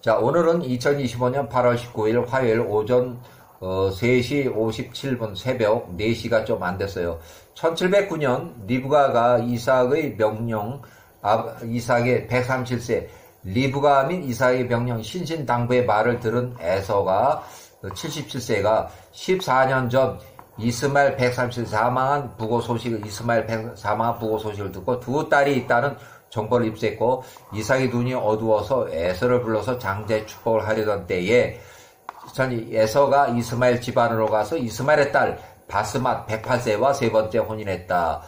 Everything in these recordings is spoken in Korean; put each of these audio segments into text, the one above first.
자, 오늘은 2025년 8월 19일 화요일 오전 3시 57분 새벽 4시가 좀 안 됐어요. 1709년 리브가가 이삭의 명령, 이삭의 137세 리브가 및 이삭의 명령 신신당부의 말을 들은 에서가 77세가 14년 전 이스마엘 137세 사망한 부고 소식을 사망한 부고 소식을 듣고 두 딸이 있다는 정보를 입수했고 이삭의 눈이 어두워서 에서를 불러서 장제 축복을 하려던 때에 에서가 이스마엘 집안으로 가서 이스마엘의 딸 바스맛 108세와 세 번째 혼인했다.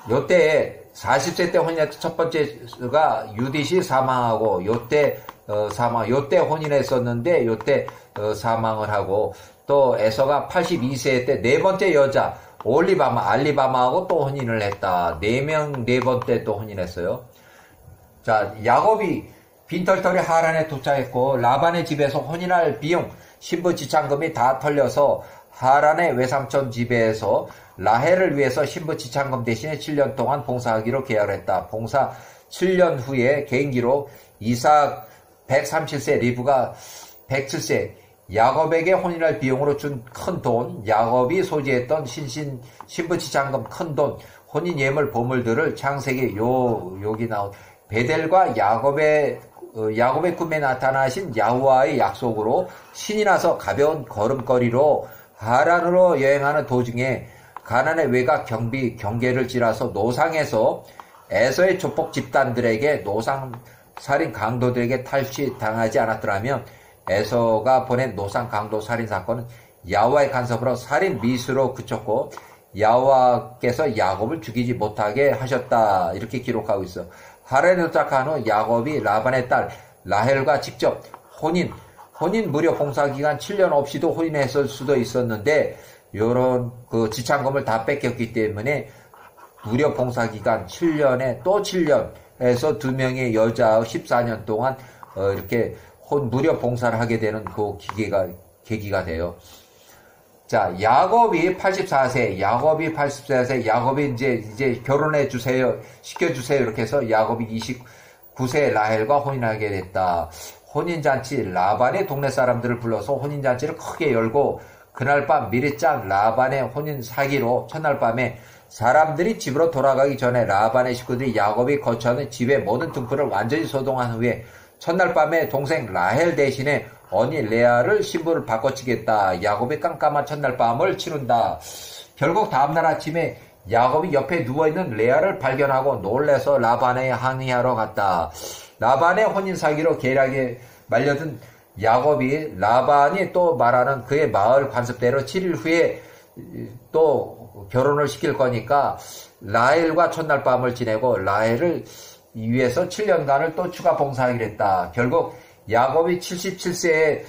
요때 40세 때 혼인했던 첫 번째가 유딧이 사망하고 요때 혼인했었는데 요때 사망을 하고 또 에서가 82세 때 네 번째 여자 알리바마하고 또 혼인을 했다. 4명 4번 때 또 혼인했어요. 자, 야곱이 빈털털이 하란에 도착했고 라반의 집에서 혼인할 비용, 신부 지참금이 다 털려서 하란의 외삼촌 집에서 라헬을 위해서 신부 지참금 대신에 7년 동안 봉사하기로 계약을 했다. 봉사 7년 후에 개인기로 이삭 137세, 리브가 107세, 야곱에게 혼인할 비용으로 준 큰 돈, 야곱이 소지했던 신부 지참금 큰 돈, 혼인 예물 보물들을 창세기 여기 나온 베델과 야곱의 꿈에 나타나신 야후와의 약속으로 신이 나서 가벼운 걸음걸이로 하란으로 여행하는 도중에 가나안의 외곽 경계를 지나서 노상에서 에서의 조폭 집단들에게 노상 살인 강도들에게 탈취당하지 않았더라면 에서가 보낸 노상 강도 살인 사건은 야호와의 간섭으로 살인 미수로 그쳤고 야호와께서 야곱을 죽이지 못하게 하셨다. 이렇게 기록하고 있어. 하란에 도착한 후 야곱이 라반의 딸 라헬과 직접 혼인 무려 봉사기간 7년 없이도 혼인했을 수도 있었는데 요런 그 지참금을 다 뺏겼기 때문에 무려 봉사기간 7년에 또 7년에서 2명의 여자 14년 동안 이렇게 무려 봉사를 하게 되는 그 계기가 돼요. 자, 야곱이 84세, 야곱이 이제 결혼해 주세요, 시켜주세요, 이렇게 해서 야곱이 29세 라헬과 혼인하게 됐다. 혼인잔치, 라반의 동네 사람들을 불러서 혼인잔치를 크게 열고, 그날 밤 미리 짠 라반의 혼인 사기로 첫날 밤에 사람들이 집으로 돌아가기 전에 라반의 식구들이 야곱이 거처하는 집의 모든 등불을 완전히 소동한 후에 첫날 밤에 동생 라헬 대신에 언니 레아를 신부를 바꿔치겠다. 야곱의 깜깜한 첫날 밤을 치른다. 결국 다음날 아침에 야곱이 옆에 누워있는 레아를 발견하고 놀래서 라반에 항의하러 갔다. 라반의 혼인 사기로 계략에 말려든 야곱이 라반이 또 말하는 그의 마을 관습대로 7일 후에 또 결혼을 시킬 거니까 라헬과 첫날 밤을 지내고 라헬을 위해서 7년간을 또 추가 봉사하기로 했다. 결국 야곱이 77세에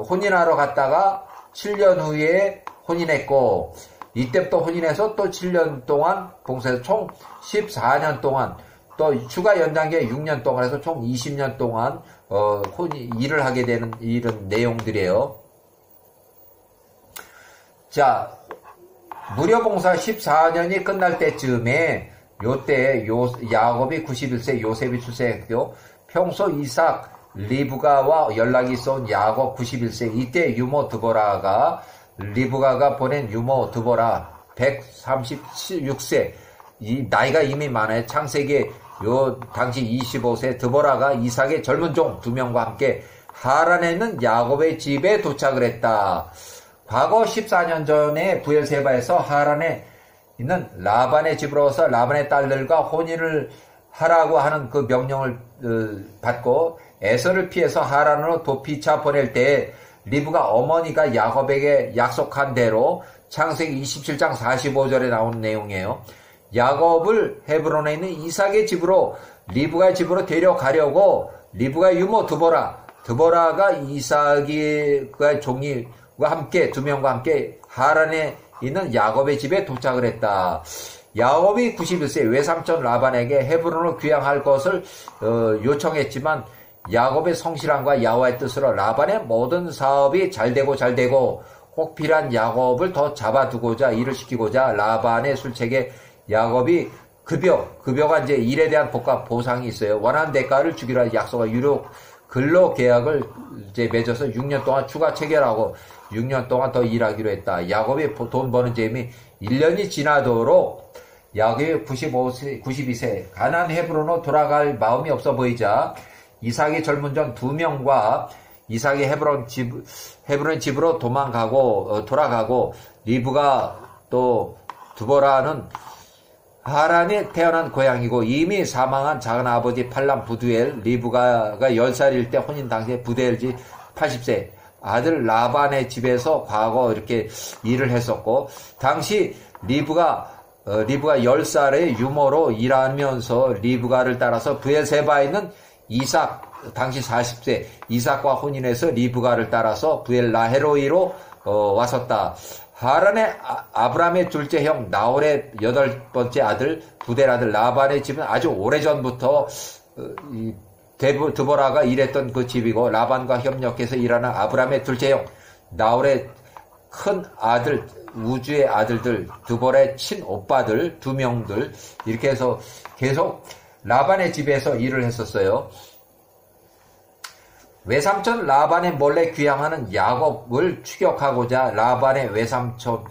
혼인하러 갔다가 7년 후에 혼인했고 이때부터 혼인해서 또 7년 동안 봉사해서 총 14년 동안 또 추가 연장기에 6년 동안 해서 총 20년 동안 일을 하게 되는 이런 내용들이에요. 자, 무료 봉사 14년이 끝날 때쯤에 요때 야곱이 91세 요셉이 출생했고 평소 이삭 리브가와 연락이 있어온 야곱 91세 이때 유모 드보라가 리브가가 보낸 유모 드보라 136세 이 나이가 이미 많아요. 창세기 요 당시 25세 드보라가 이삭의 젊은 종 2명과 함께 하란에 있는 야곱의 집에 도착을 했다. 과거 14년 전에 부엘세바에서 하란에 있는 라반의 집으로 와서 라반의 딸들과 혼인을 하라고 하는 그 명령을 받고 에서를 피해서 하란으로 도피차 보낼 때 리브가 어머니가 야곱에게 약속한 대로 창세기 27장 45절에 나오는 내용이에요. 야곱을 헤브론에 있는 이삭의 집으로 리브가의 집으로 데려가려고 리브가의 유모 드보라가 이삭의 종이와 함께 2명과 함께 하란에 있는 야곱의 집에 도착을 했다. 야곱이 91세 외삼촌 라반에게 헤브론을 귀양할 것을 요청했지만 야곱의 성실함과 야호와의 뜻으로 라반의 모든 사업이 잘되고 꼭 필요한 야곱을 더 잡아두고자 일을 시키고자 라반의 술책에 야곱이 급여가 이제 일에 대한 보상이 있어요. 원하는 대가를 주기로 약속한 유료 근로계약을 이제 맺어서 6년 동안 추가 체결하고 6년 동안 더 일하기로 했다. 야곱이 돈 버는 재미 1년이 지나도록 야곱이 92세 가나안 헤브론으로 돌아갈 마음이 없어 보이자 이삭이 젊은 전 2명과 이삭이 헤브론 집으로 돌아가고 리브가 또 두보라는 하란에 태어난 고향이고 이미 사망한 작은 아버지 팔람 부두엘 리브가가 10살일 때 혼인 당시에 부두엘지 80세 아들 라반의 집에서 과거 이렇게 일을 했었고 당시 리브가 10살의 유모로 일하면서 리브가를 따라서 브엘세바에 있는 이삭 당시 40세 이삭과 혼인해서 리브가를 따라서 브엘 라헤로이로 왔었다. 하란의 아브라함의 둘째 형 나홀의 8번째 아들 부델 아들 라반의 집은 아주 오래전부터 드보라가 일했던 그 집이고 라반과 협력해서 일하는 아브라함의 둘째 형 나홀의 큰 아들 우주의 아들들 드보라의 친오빠들 2명들 이렇게 해서 계속 라반의 집에서 일을 했었어요. 외삼촌 라반의 몰래 귀향하는 야곱을 추격하고자 라반의 외삼촌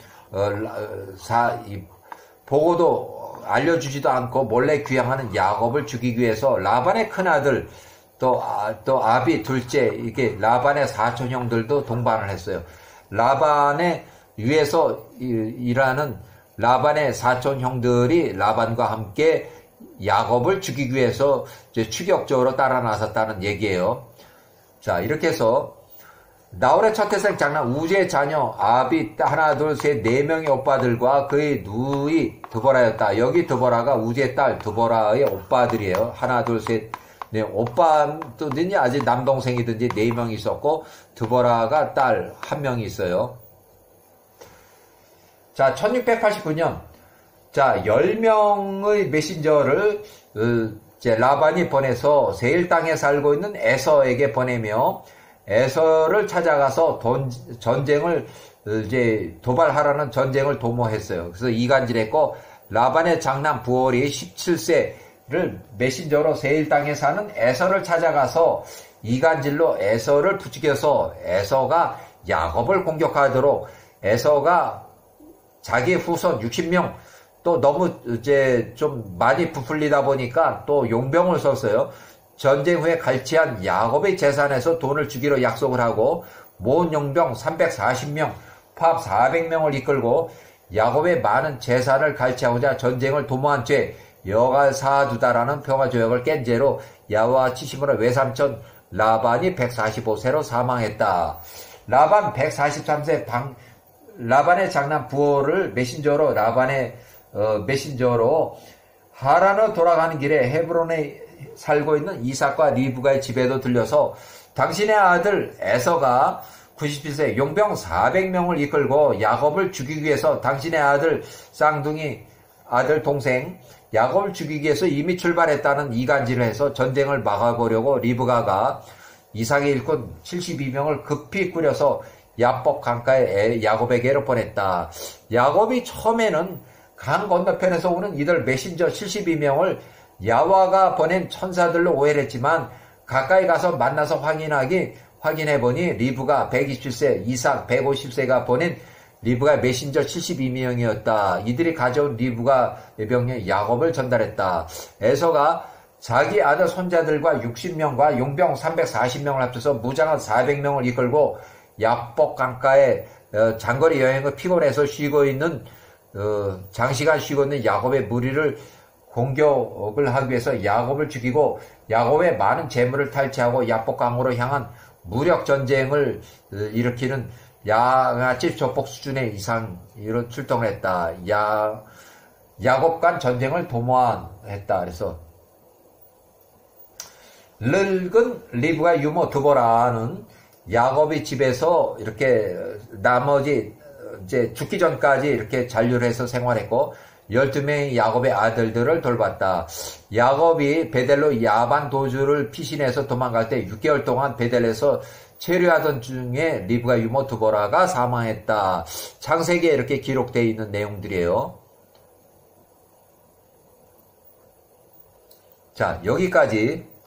보고도 알려주지도 않고 몰래 귀향하는 야곱을 죽이기 위해서 라반의 큰아들 또 아비 둘째 이렇게 라반의 사촌 형들도 동반을 했어요. 라반의 위에서 일하는 라반의 사촌 형들이 라반과 함께 야곱을 죽이기 위해서 이제 추격적으로 따라 나섰다는 얘기예요. 자, 이렇게 해서 나홀의 첫 태생 장남 우즈의 자녀 아비 하나 둘 셋 네 명의 오빠들과 그의 누이 드보라였다. 여기 드보라가 우즈의 딸 드보라의 오빠들이에요. 하나 둘 셋 네, 오빠든지 아직 남동생이든지 4명이 있었고 드보라가 딸 1명이 있어요. 자, 1689년 자 10명의 메신저를 이제 라반이 보내서 세일 땅에 살고 있는 에서에게 보내며 에서를 찾아가서 전쟁을 이제 도발하라는 전쟁을 도모했어요. 그래서 이간질했고 라반의 장남 부올이 17세를 메신저로 세일 땅에 사는 에서를 찾아가서 이간질로 에서를 부추겨서 에서가 야곱을 공격하도록 에서가 자기 후손 60명 또 너무 이제 좀 많이 부풀리다 보니까 또 용병을 썼어요. 전쟁 후에 갈취한 야곱의 재산에서 돈을 주기로 약속을 하고 모은 용병 340명, 파업 400명을 이끌고 야곱의 많은 재산을 갈취하고자 전쟁을 도모한 죄 여가 사두다라는 평화조약을 깬 죄로 야와 치심으로 외삼촌 라반이 145세로 사망했다. 라반 143세 라반의 장남 부올을 메신저로 메신저로 하란으로 돌아가는 길에 헤브론에 살고 있는 이삭과 리브가의 집에도 들려서 당신의 아들 에서가 97세 용병 400명을 이끌고 야곱을 죽이기 위해서 당신의 아들 쌍둥이 아들 동생 야곱을 죽이기 위해서 이미 출발했다는 이간질을 해서 전쟁을 막아보려고 리브가가 이삭의 일꾼 72명을 급히 꾸려서 야복 강가에 야곱에게로 보냈다. 야곱이 처음에는 강 건너편에서 오는 이들 메신저 72명을 야와가 보낸 천사들로 오해를 했지만 가까이 가서 만나서 확인해보니 리브가 127세, 이삭 150세가 보낸 리브가 메신저 72명이었다. 이들이 가져온 리브가 병력 야곱을 전달했다. 에서가 자기 아들 손자들과 60명과 용병 340명을 합쳐서 무장한 400명을 이끌고 야복 강가에 장거리 여행을 피곤해서 장시간 쉬고 있는 야곱의 무리를 공격을 하기 위해서 야곱을 죽이고 야곱의 많은 재물을 탈취하고 야복강으로 향한 무력 전쟁을 일으키는 양아치 조폭 수준의 이상으로 출동을 했다. 야곱 간 전쟁을 도모했다. 그래서 늙은 리브가 유모 드보라는 야곱의 집에서 이렇게 나머지 이제 죽기 전까지 이렇게 잔류를 해서 생활했고 12명의 야곱의 아들들을 돌봤다. 야곱이 베델로 야반 도주를 피신해서 도망갈 때 6개월 동안 베델에서 체류하던 중에 리브가 유모 드보라가 사망했다. 창세기에 이렇게 기록되어 있는 내용들이에요. 자, 여기까지